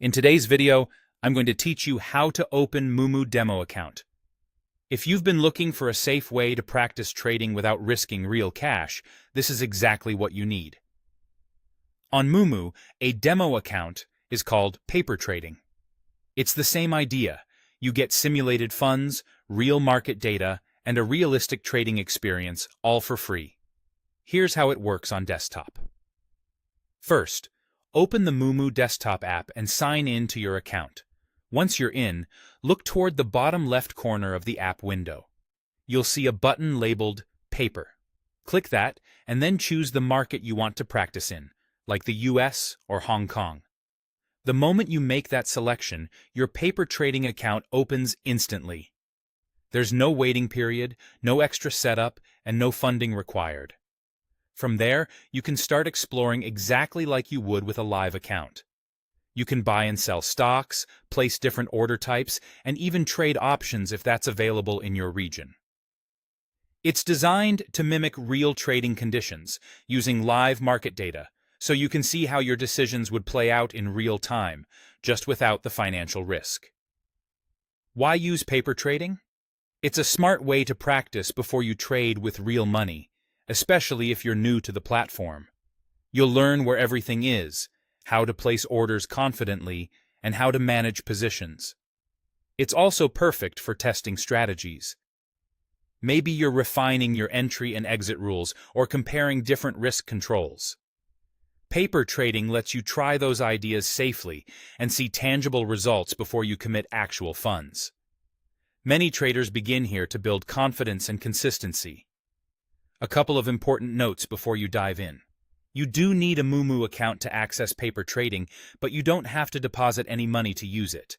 In today's video, I'm going to teach you how to open Moomoo demo account. If you've been looking for a safe way to practice trading without risking real cash, this is exactly what you need. On Moomoo, a demo account is called paper trading. It's the same idea. You get simulated funds, real market data, and a realistic trading experience, all for free. Here's how it works on desktop. First, open the Moomoo desktop app and sign in to your account. Once you're in, look toward the bottom left corner of the app window. You'll see a button labeled Paper. Click that and then choose the market you want to practice in, like the US or Hong Kong. The moment you make that selection, your paper trading account opens instantly. There's no waiting period, no extra setup, and no funding required. From there, you can start exploring exactly like you would with a live account. You can buy and sell stocks, place different order types, and even trade options if that's available in your region. It's designed to mimic real trading conditions, using live market data, so you can see how your decisions would play out in real time, just without the financial risk. Why use paper trading? It's a smart way to practice before you trade with real money, especially if you're new to the platform. You'll learn where everything is, how to place orders confidently, and how to manage positions. It's also perfect for testing strategies. Maybe you're refining your entry and exit rules or comparing different risk controls. Paper trading lets you try those ideas safely and see tangible results before you commit actual funds. Many traders begin here to build confidence and consistency. A couple of important notes before you dive in. You do need a Moomoo account to access paper trading, but you don't have to deposit any money to use it.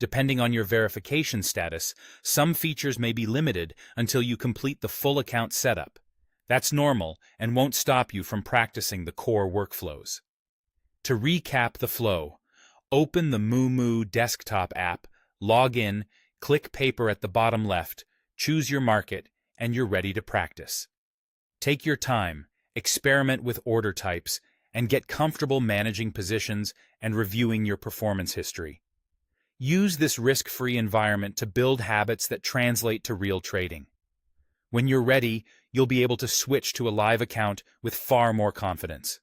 Depending on your verification status, some features may be limited until you complete the full account setup. That's normal and won't stop you from practicing the core workflows. To recap the flow, open the Moomoo desktop app, log in, click paper at the bottom left, choose your market, and you're ready to practice. Take your time, experiment with order types, and get comfortable managing positions and reviewing your performance history. Use this risk-free environment to build habits that translate to real trading. When you're ready, you'll be able to switch to a live account with far more confidence.